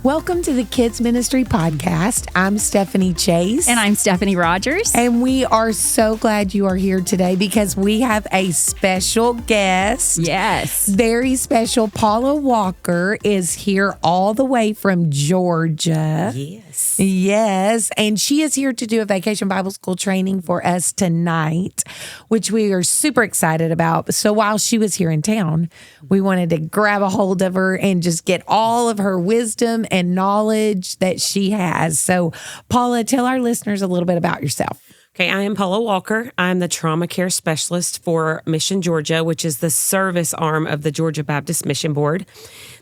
Welcome to the Kids Ministry Podcast. I'm Stephanie Chase. And I'm Stephanie Rogers. And we are so glad you are here today because we have a special guest. Yes. Very special. Paula Walker is here all the way from Georgia. Yes. Yes. And she is here to do a Vacation Bible School training for us tonight, which we are super excited about. So while she was here in town, we wanted to grab a hold of her and just get all of her wisdom and knowledge that she has. So, Paula, tell our listeners a little bit about yourself. Okay, I am Paula Walker. I'm the trauma care specialist for Mission Georgia, which is the service arm of the Georgia Baptist Mission Board.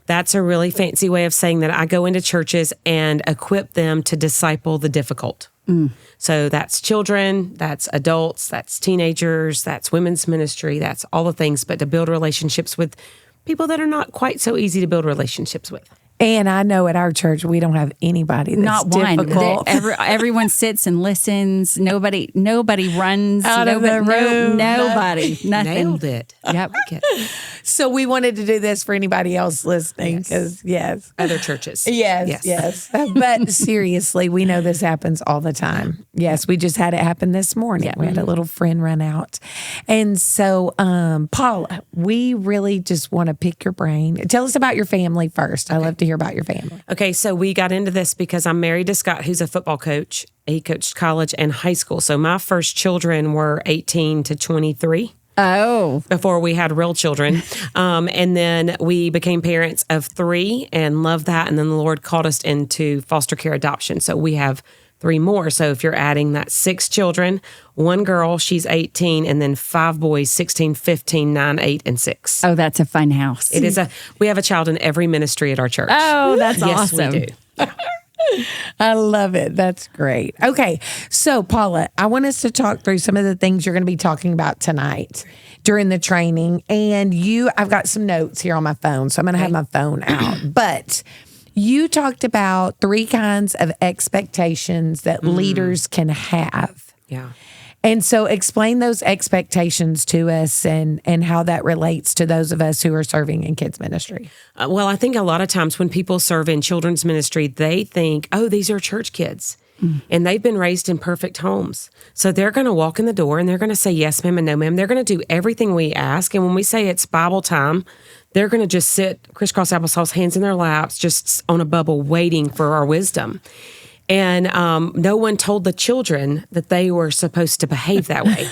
That's a really fancy way of saying that I go into churches and equip them to disciple the difficult. So that's children, that's adults, that's teenagers, that's women's ministry, that's all the things, but to build relationships with people that are not quite so easy to build relationships with. And I know at our church, we don't have anybody that's Not one. difficult. Everyone sits and listens. Nobody runs out of the room. Nobody. Nothing. Nailed it. Yep. So we wanted to do this for anybody else listening because, yes. Other churches. Yes. But seriously, we know this happens all the time. Yes, we just had it happen this morning. Yeah. We had a little friend run out. And so, Paula, we really just want to pick your brain. Tell us about your family first. I love to hear about your family. Okay, so we got into this because I'm married to Scott, who's a football coach. He coached college and high school. So my first children were 18 to 23. Oh. Before we had real children. And then we became parents of 3 and loved that. And then the Lord called us into foster care adoption. So we have 3 more. So if you're adding that, 6 children, 1 girl, she's 18, and then 5 boys, 16, 15, 9, 8, and 6. Oh, that's a fun house. It is we have a child in every ministry at our church. Oh, that's yes, awesome. we do. I love it. That's great. Okay. So, Paula, I want us to talk through some of the things you're going to be talking about tonight during the training. And I've got some notes here on my phone, so I'm going to have my phone out. But you talked about 3 kinds of expectations that leaders can have. Yeah. And so explain those expectations to us and how that relates to those of us who are serving in kids ministry. Well, I think a lot of times when people serve in children's ministry, they think, oh, these are church kids. And they've been raised in perfect homes. So they're going to walk in the door and they're going to say yes, ma'am, and no, ma'am. They're going to do everything we ask. And when we say it's Bible time, they're going to just sit crisscross applesauce, hands in their laps, just on a bubble waiting for our wisdom. And no one told the children that they were supposed to behave that way.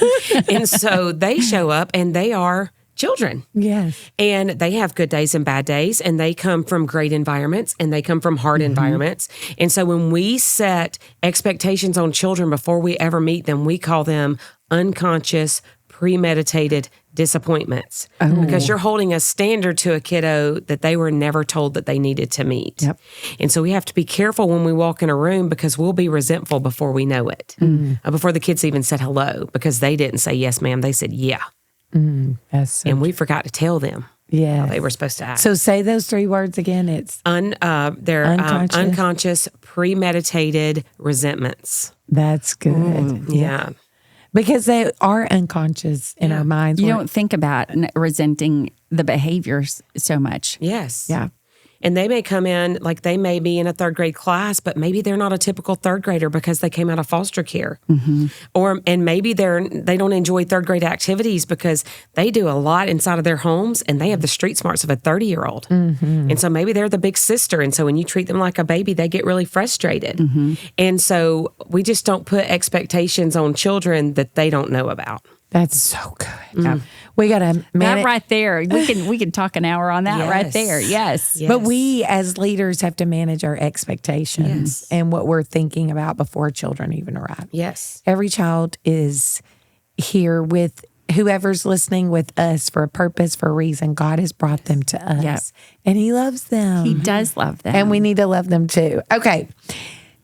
And so they show up and they are children. Yes. And they have good days and bad days, and they come from great environments and they come from hard environments. And so when we set expectations on children before we ever meet them, we call them unconscious, premeditated disappointments. Because you're holding a standard to a kiddo that they were never told that they needed to meet. Yep. And so we have to be careful when we walk in a room because we'll be resentful before we know it. Before the kids even said hello, because they didn't say yes, ma'am. They said yeah. That's so And we forgot to tell them how they were supposed to act. So say those 3 words again. It's They're unconscious, premeditated resentments. That's good. Yeah. Because they are unconscious in our minds. You don't think about resenting the behaviors so much. Yes. Yeah. And they may come in, like they may be in a 3rd grade class, but maybe they're not a typical 3rd grader because they came out of foster care. And maybe they don't enjoy 3rd grade activities because they do a lot inside of their homes and they have the street smarts of a 30-year-old. And so maybe they're the big sister. And so when you treat them like a baby, they get really frustrated. And so we just don't put expectations on children that they don't know about. That's so good. Yeah. We got to That right there. We can talk an hour on that right there. Yes. But we as leaders have to manage our expectations and what we're thinking about before children even arrive. Yes. Every child is here with whoever's listening with us for a purpose, for a reason. God has brought them to us and He loves them. He does love them. And we need to love them too. Okay.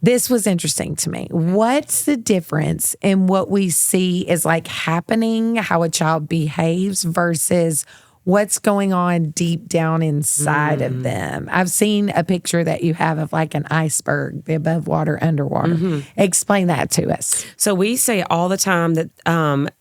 This was interesting to me. What's the difference in what we see is like happening, how a child behaves versus what's going on deep down inside of them. I've seen a picture that you have of like an iceberg, the above water, underwater. Explain that to us. So we say all the time that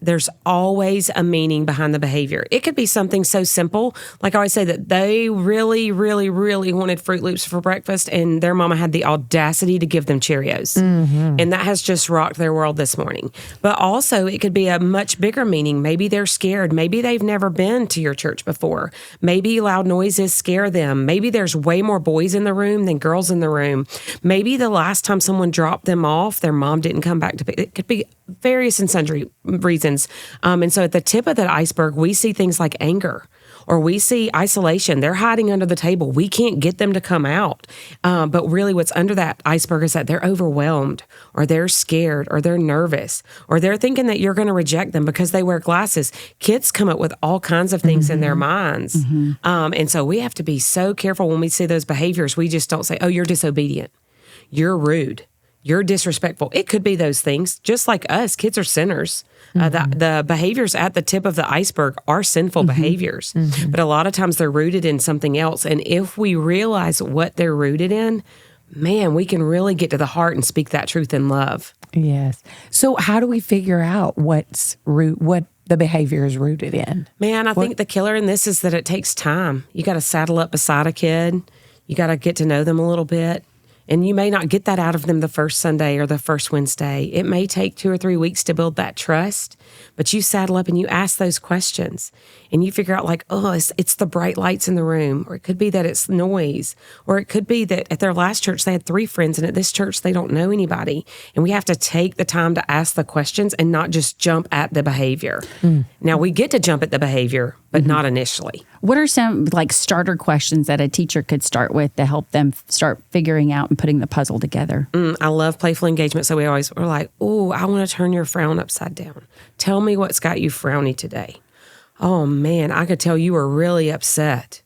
there's always a meaning behind the behavior. It could be something so simple, like I always say that they really, really, really wanted Fruit Loops for breakfast, and their mama had the audacity to give them Cheerios. And that has just rocked their world this morning. But also it could be a much bigger meaning. Maybe they're scared. Maybe they've never been to your church before. Maybe loud noises scare them. Maybe there's way more boys in the room than girls in the room. Maybe the last time someone dropped them off, their mom didn't come back to pick. It could be various and sundry reasons. And so at the tip of that iceberg, we see things like anger, or we see isolation. They're hiding under the table. We can't get them to come out. But really what's under that iceberg is that they're overwhelmed, or they're scared, or they're nervous, or they're thinking that you're going to reject them because they wear glasses. Kids come up with all kinds of things in their minds. And so we have to be so careful when we see those behaviors. We just don't say, oh, you're disobedient. You're rude. You're disrespectful. It could be those things. Just like us, kids are sinners. The behaviors at the tip of the iceberg are sinful behaviors. But a lot of times they're rooted in something else. And if we realize what they're rooted in, man, we can really get to the heart and speak that truth in love. Yes. So how do we figure out what the behavior is rooted in? Man, I think the killer in this is that it takes time. You got to saddle up beside a kid. You got to get to know them a little bit. And you may not get that out of them the first Sunday or the first Wednesday. It may take 2 or 3 weeks to build that trust, but you saddle up and you ask those questions and you figure out like, oh, it's the bright lights in the room, or it could be that it's noise, or it could be that at their last church they had 3 friends and at this church they don't know anybody. And we have to take the time to ask the questions and not just jump at the behavior. Now we get to jump at the behavior, but not initially. What are some like starter questions that a teacher could start with to help them start figuring out and putting the puzzle together? I love playful engagement. So we're like, oh, I want to turn your frown upside down. Tell me what's got you frowny today. Oh man, I could tell you were really upset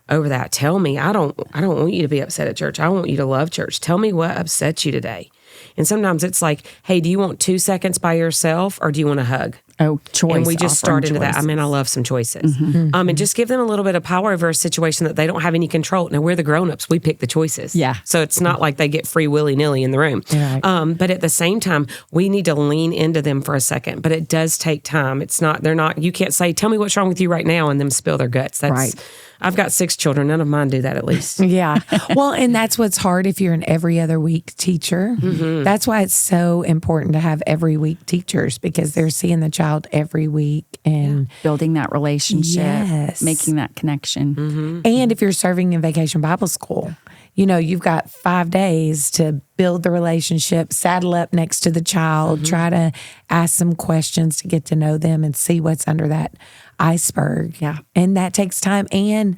over that. Tell me, I don't want you to be upset at church. I want you to love church. Tell me what upsets you today. And sometimes it's like, hey, do you want 2 seconds by yourself or do you want a hug? Oh, choice. And we just start into that. I mean, I love some choices. And just give them a little bit of power over a situation that they don't have any control. Now, we're the grown-ups. We pick the choices. Yeah. So it's not like they get free willy-nilly in the room. Right. But at the same time, we need to lean into them for a second. But it does take time. You can't say, tell me what's wrong with you right now, and them spill their guts. That's right. I've got 6 children. None of mine do that, at least. Yeah. Well, and that's what's hard if you're an every other week teacher. That's why it's so important to have every week teachers, because they're seeing the child every week and building that relationship, Yes. making that connection. And if you're serving in Vacation Bible School, you've got 5 days to build the relationship, saddle up next to the child, try to ask some questions to get to know them and see what's under that iceberg. Yeah. And that takes time. And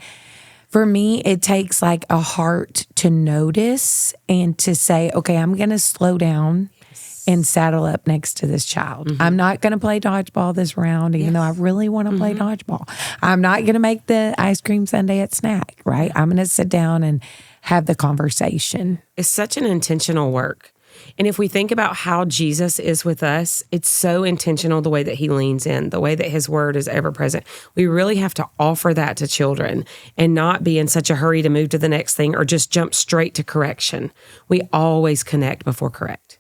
for me, it takes like a heart to notice and to say, okay, I'm going to slow down and saddle up next to this child. I'm not going to play dodgeball this round, even though I really want to play dodgeball. I'm not going to make the ice cream sundae at snack, right? I'm going to sit down and have the conversation. It's such an intentional work. And if we think about how Jesus is with us, it's so intentional the way that he leans in, the way that his word is ever present. We really have to offer that to children and not be in such a hurry to move to the next thing or just jump straight to correction. We always connect before correct.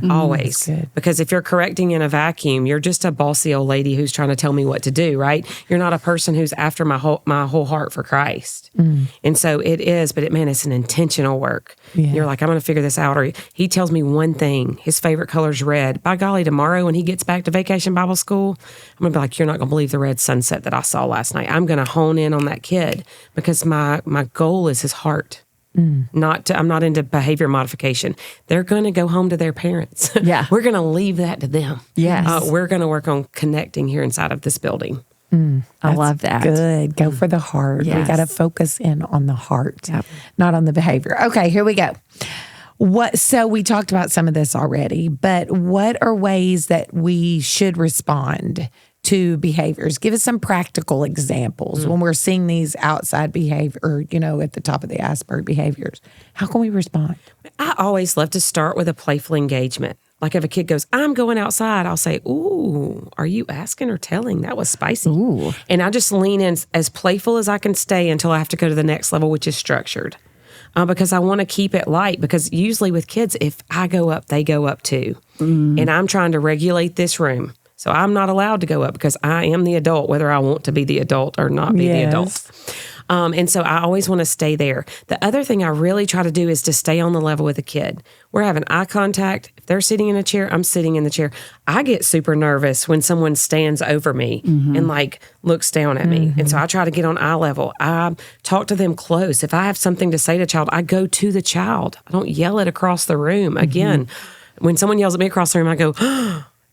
Always. good. Because if you're correcting in a vacuum, you're just a bossy old lady who's trying to tell me what to do, right? You're not a person who's after my whole heart for Christ. And so it is, but it's an intentional work. Yeah. You're like, I'm going to figure this out. Or he tells me one thing, his favorite color's red. By golly, tomorrow when he gets back to Vacation Bible School, I'm going to be like, you're not going to believe the red sunset that I saw last night. I'm going to hone in on that kid because my goal is his heart. I'm not into behavior modification. They're going to go home to their parents. Yeah. We're going to leave that to them. Yes. We're going to work on connecting here inside of this building. I love that. Good. Go for the heart. We Yes. got to focus in on the heart, Yep. not on the behavior. Okay, here we go. So we talked about some of this already, but what are ways that we should respond to behaviors? Give us some practical examples when we're seeing these outside behavior, or, at the top of the iceberg behaviors. How can we respond? I always love to start with a playful engagement. Like if a kid goes, I'm going outside, I'll say, ooh, are you asking or telling? That was spicy. Ooh. And I just lean in as playful as I can stay until I have to go to the next level, which is structured. Because I want to keep it light. Because usually with kids, if I go up, they go up too. And I'm trying to regulate this room. So I'm not allowed to go up because I am the adult, whether I want to be the adult or not be the adult. And so I always want to stay there. The other thing I really try to do is to stay on the level with a kid. We're having eye contact. If they're sitting in a chair, I'm sitting in the chair. I get super nervous when someone stands over me and like looks down at me. And so I try to get on eye level. I talk to them close. If I have something to say to a child, I go to the child. I don't yell it across the room. Again, when someone yells at me across the room, I go,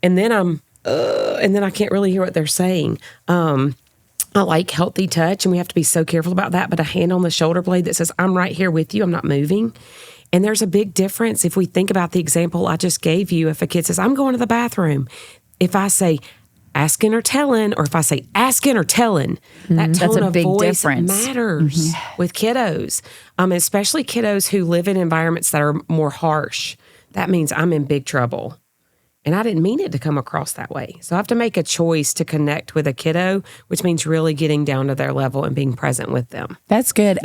and then and then I can't really hear what they're saying. I like healthy touch, and we have to be so careful about that. But a hand on the shoulder blade that says, I'm right here with you, I'm not moving. And there's a big difference if we think about the example I just gave you. If a kid says, I'm going to the bathroom, if I say, asking or telling, or if I say asking or telling, that tone of voice matters with kiddos, especially kiddos who live in environments that are more harsh. That means I'm in big trouble. And I didn't mean it to come across that way. So I have to make a choice to connect with a kiddo, which means really getting down to their level and being present with them. That's good.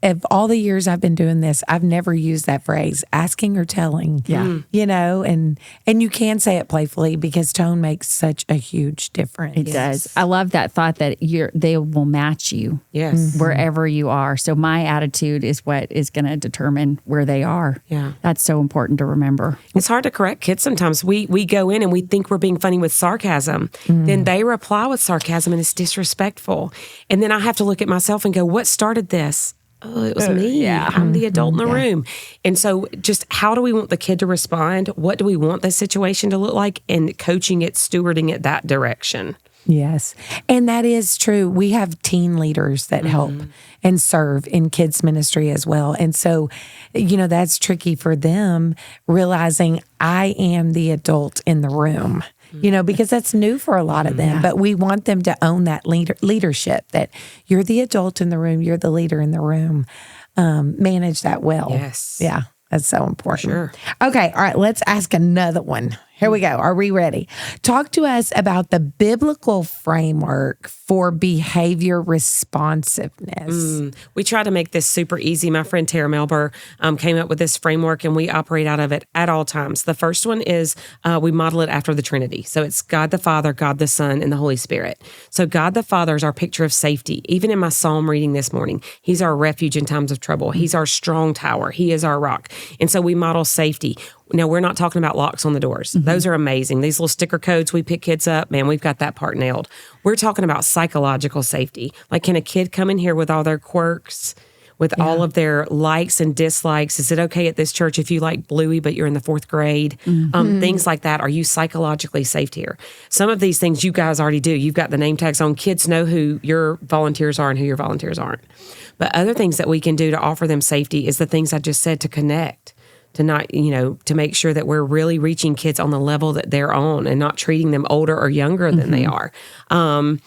Of all the years I've been doing this, I've never used that phrase, asking or telling. Yeah. You know, and you can say it playfully because tone makes such a huge difference. It does. I love that thought that they will match you wherever you are. So my attitude is what is going to determine where they are. Yeah. That's so important to remember. It's hard to correct kids sometimes. We go in and we think we're being funny with sarcasm. Then they reply with sarcasm and it's disrespectful. And then I have to look at myself and go, what started this? Oh, it was me. Yeah. I'm the adult in the room. And so just how do we want the kid to respond? What do we want the situation to look like? And coaching it, stewarding it that direction. Yes. And that is true. We have teen leaders that help and serve in kids ministry as well. And so, you know, that's tricky for them realizing I am the adult in the room, you know, because that's new for a lot of them. But we want them to own that leadership, that you're the adult in the room, you're the leader in the room. Manage that well. Yes. Yeah. That's so important. Sure. Okay. All right. Let's ask another one. Here we go. Are we ready? Talk to us about the biblical framework for behavior responsiveness. We try to make this super easy. My friend Tara Melber came up with this framework, and we operate out of it at all times. The first one is we model it after the Trinity. So it's God the Father, God the Son, and the Holy Spirit. So God the Father is our picture of safety. Even in my psalm reading this morning, He's our refuge in times of trouble. He's our strong tower. He is our rock. And so we model safety. Now, we're not talking about locks on the doors. Those are amazing. These little sticker codes we pick kids up, man, we've got that part nailed. We're talking about psychological safety. Like, can a kid come in here with all their quirks, with all of their likes and dislikes? Is it okay at this church if you like Bluey, but you're in the 4th grade? Things like that. Are you psychologically safe here? Some of these things you guys already do. You've got the name tags on. Kids know who your volunteers are and who your volunteers aren't. But other things that we can do to offer them safety is the things I just said, to connect. To not, you know, to make sure that we're really reaching kids on the level that they're on and not treating them older or younger than they are. Some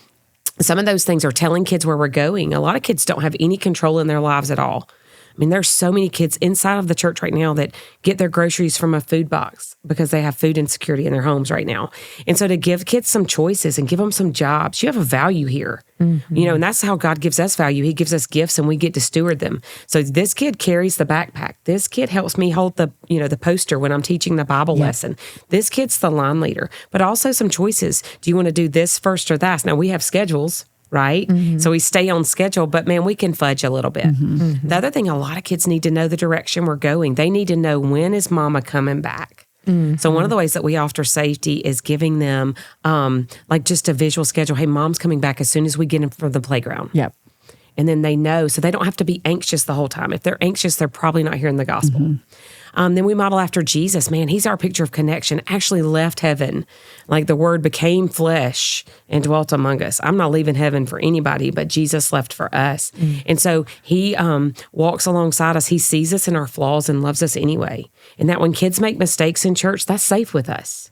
of those things are telling kids where we're going. A lot of kids don't have any control in their lives at all. I mean, there's so many kids inside of the church right now that get their groceries from a food box because they have food insecurity in their homes right now. And so to give kids some choices and give them some jobs, you have a value here, you know, and that's how God gives us value. He gives us gifts and we get to steward them. So this kid carries the backpack. This kid helps me hold the, you know, the poster when I'm teaching the Bible lesson. This kid's the line leader, but also some choices. Do you want to do this first or that? Now we have schedules. Right? So we stay on schedule, but man, we can fudge a little bit. The other thing, a lot of kids need to know the direction we're going. They need to know, when is mama coming back? So one of the ways that we offer safety is giving them like just a visual schedule. Hey, mom's coming back as soon as we get in from the playground. Yep. And then they know, so they don't have to be anxious the whole time. If they're anxious, they're probably not hearing the gospel. Then we model after Jesus. Man, He's our picture of connection, actually left heaven. Like the Word became flesh and dwelt among us. I'm not leaving heaven for anybody, but Jesus left for us. And so He walks alongside us. He sees us in our flaws and loves us anyway. And that when kids make mistakes in church, that's safe with us.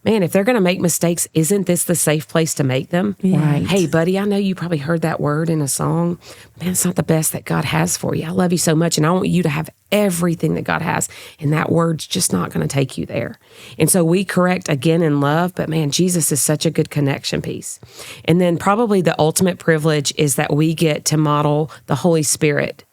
man, if they're going to make mistakes, isn't this the safe place to make them? Right. Hey, buddy, I know you probably heard that word in a song. Man, it's not the best that God has for you. I love you so much, and I want you to have everything that God has, and that word's just not going to take you there. And so we correct again in love, but man, Jesus is such a good connection piece. And then probably the ultimate privilege is that we get to model the Holy Spirit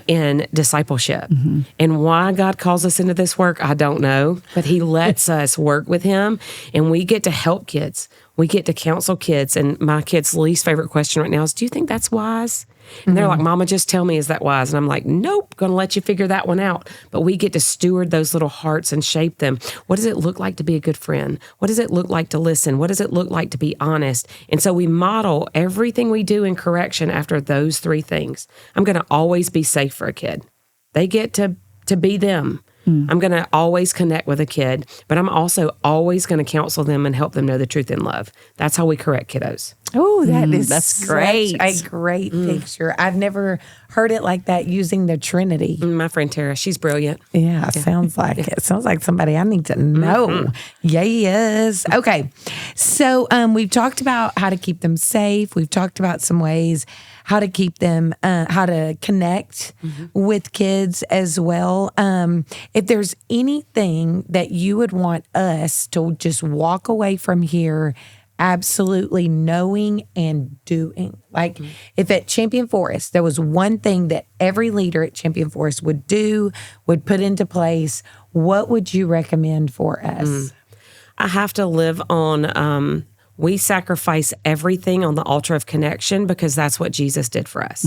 in discipleship. And why God calls us into this work, I don't know, but he lets us work with him, and we get to help kids. We get to counsel kids. And my kid's least favorite question right now is, do you think that's wise? And they're like, Mama, just tell me, is that wise? And I'm like, nope, going to let you figure that one out. But we get to steward those little hearts and shape them. What does it look like to be a good friend? What does it look like to listen? What does it look like to be honest? And so we model everything we do in correction after those three things. I'm going to always be safe for a kid. They get to be them. I'm going to always connect with a kid, but I'm also always going to counsel them and help them know the truth in love. That's how we correct kiddos. Oh, that's great. A great picture. I've never heard it like that, using the Trinity. My friend Tara, she's brilliant. Yeah, sounds like it. Sounds like somebody I need to know. Yes. Okay. So we've talked about how to keep them safe. We've talked about some ways how to keep them, how to connect with kids as well. If there's anything that you would want us to just walk away from here absolutely knowing and doing. Like if at Champion Forest, there was one thing that every leader at Champion Forest would do, would put into place, what would you recommend for us? I have to live on, we sacrifice everything on the altar of connection because that's what Jesus did for us.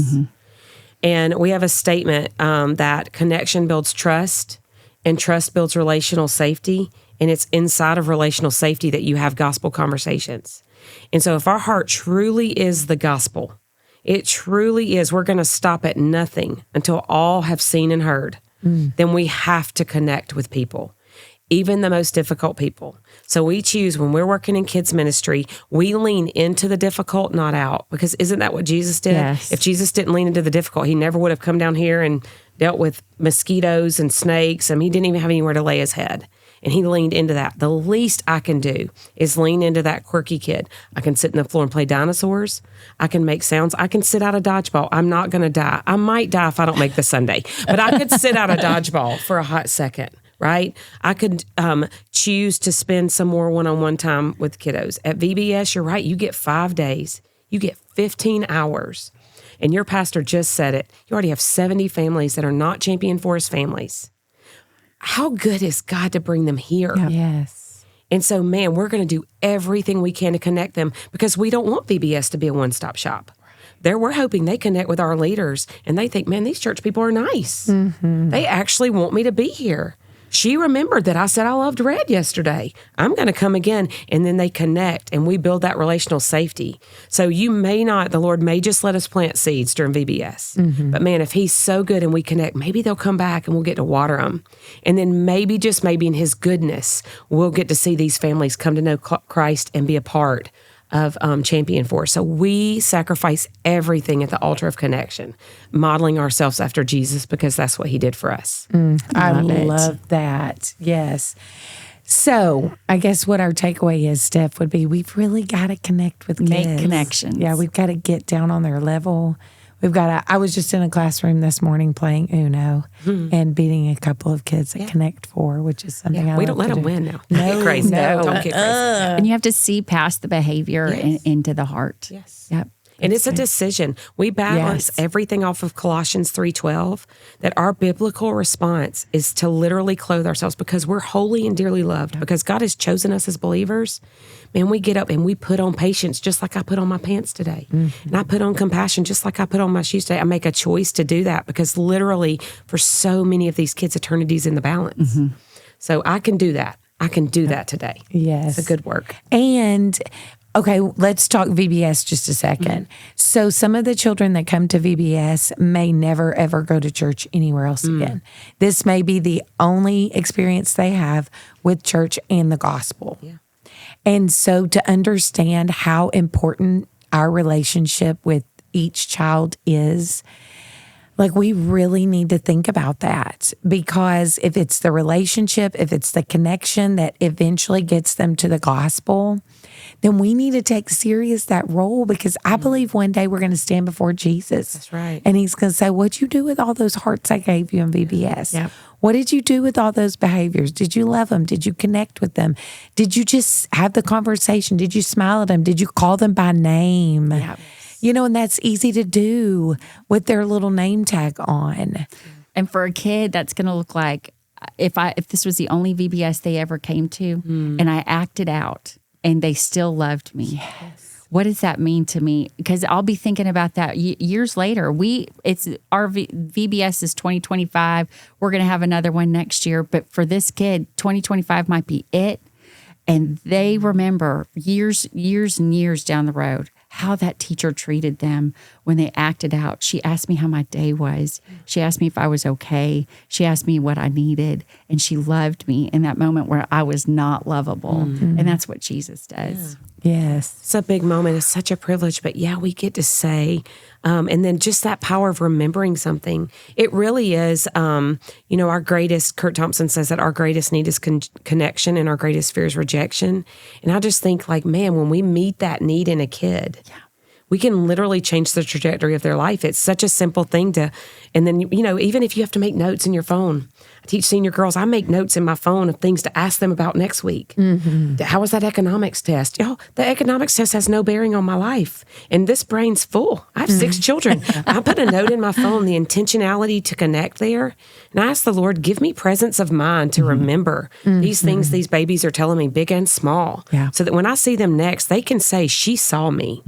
And we have a statement that connection builds trust and trust builds relational safety. And it's inside of relational safety that you have gospel conversations. And so if our heart truly is the gospel, it truly is, we're going to stop at nothing until all have seen and heard. Then we have to connect with people, even the most difficult people. So we choose, when we're working in kids ministry, we lean into the difficult, not out. Because isn't that what Jesus did? Yes. If Jesus didn't lean into the difficult, he never would have come down here and dealt with mosquitoes and snakes. I mean, he didn't even have anywhere to lay his head. And he leaned into that. The least I can do is lean into that quirky kid. I can sit in the floor and play dinosaurs. I can make sounds. I can sit out a dodgeball. I'm not going to die. I might die if I don't make the Sunday. But I could sit out a dodgeball for a hot second, right? I could choose to spend some more one-on-one time with kiddos. At VBS, you're right. You get 5 days. You get 15 hours. And your pastor just said it. You already have 70 families that are not Champion Forest families. How good is God to bring them here? Yep. Yes. And so, man, we're going to do everything we can to connect them because we don't want VBS to be a one-stop shop. We're hoping they connect with our leaders and they think, man, these church people are nice. They actually want me to be here. She remembered that I said I loved red yesterday. I'm going to come again. And then they connect and we build that relational safety. So the Lord may just let us plant seeds during VBS. But man, if he's so good and we connect, maybe they'll come back and we'll get to water them. And then maybe, just maybe in his goodness, we'll get to see these families come to know Christ and be a part of Champion Force. So we sacrifice everything at the altar of connection, modeling ourselves after Jesus because that's what he did for us. I love that. Yes. So I guess what our takeaway is, Steph, would be we've really got to connect with kids. Make connections. Yeah, we've got to get down on their level. I was just in a classroom this morning playing Uno and beating a couple of kids at Connect 4, which is something I we don't let them win now. No, get crazy. No. Don't get crazy. And you have to see past the behavior and into the heart. Yes. Yep. And it's a decision. We balance everything off of Colossians 3:12, that our biblical response is to literally clothe ourselves because we're holy and dearly loved, because God has chosen us as believers. Man, we get up and we put on patience just like I put on my pants today. And I put on compassion just like I put on my shoes today. I make a choice to do that because literally for so many of these kids, eternity's in the balance. So I can do that. I can do that today. Yes. It's a good work. And okay, let's talk VBS just a second. So some of the children that come to VBS may never, ever go to church anywhere else again. This may be the only experience they have with church and the gospel. Yeah. And so to understand how important our relationship with each child is, Like, we really need to think about that, because if it's the relationship, if it's the connection that eventually gets them to the gospel, then we need to take serious that role, because I believe one day we're going to stand before Jesus. That's right. And he's going to say, what'd you do with all those hearts I gave you in VBS? Yep. What did you do with all those behaviors? Did you love them? Did you connect with them? Did you just have the conversation? Did you smile at them? Did you call them by name? Yep. You know, and that's easy to do with their little name tag on. And for a kid, that's going to look like if this was the only VBS they ever came to, and I acted out, and they still loved me. Yes. What does that mean to me? Because I'll be thinking about that years later. Our VBS is 2025. We're going to have another one next year, but for this kid, 2025 might be it. And they remember years and years down the road how that teacher treated them when they acted out. She asked me how my day was. She asked me if I was okay. She asked me what I needed. And she loved me in that moment where I was not lovable. And that's what Jesus does. Yes. It's a big moment. It's such a privilege. But yeah, we get to say, and then just that power of remembering something. It really is, our greatest, Kurt Thompson says that our greatest need is connection and our greatest fear is rejection. And I just think like, man, when we meet that need in a kid, we can literally change the trajectory of their life. It's such a simple thing and then, even if you have to make notes in your phone. I teach senior girls, I make notes in my phone of things to ask them about next week. How was that economics test? The economics test has no bearing on my life. And this brain's full. I have 6 children. I put a note in my phone, the intentionality to connect there. And I ask the Lord, give me presence of mind to remember these things these babies are telling me, big and small. Yeah. So that when I see them next, they can say, she saw me.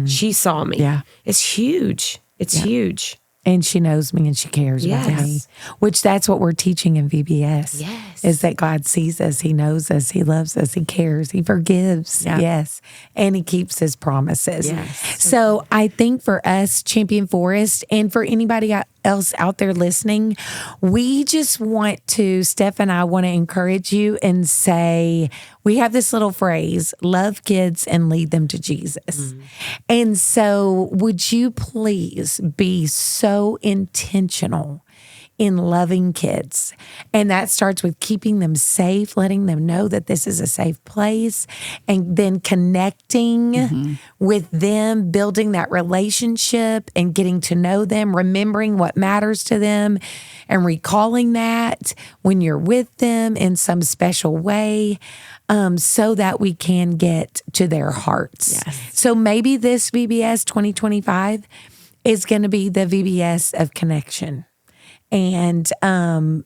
She saw me. Yeah. It's huge. It's huge. And she knows me and she cares about me, which that's what we're teaching in VBS. Yes. Is that God sees us, he knows us, he loves us, he cares, he forgives. Yeah. Yes. And he keeps his promises. Yes. So I think for us, Champion Forest, and for anybody else out there listening, we just want to, Steph and I want to encourage you and say, we have this little phrase, love kids and lead them to Jesus. And so would you please be so intentional in loving kids? And that starts with keeping them safe, letting them know that this is a safe place, and then connecting with them, building that relationship and getting to know them, remembering what matters to them and recalling that when you're with them in some special way, so that we can get to their hearts. Yes. So maybe this VBS 2025 is going to be the VBS of connection. And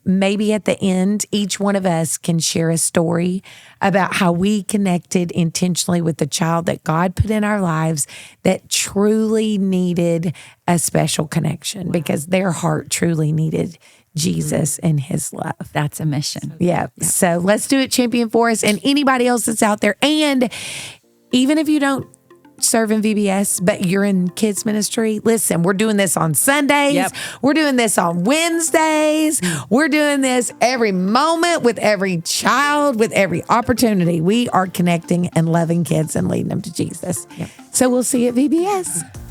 maybe at the end, each one of us can share a story about how we connected intentionally with the child that God put in our lives that truly needed a special connection because their heart truly needed Jesus and his love. That's a mission. Yeah. So let's do it, Champion Forest, and anybody else that's out there. And even if you don't serve in VBS, but you're in kids ministry, listen, we're doing this on Sundays. Yep. We're doing this on Wednesdays. We're doing this every moment with every child, with every opportunity. We are connecting and loving kids and leading them to Jesus. Yep. So we'll see you at VBS.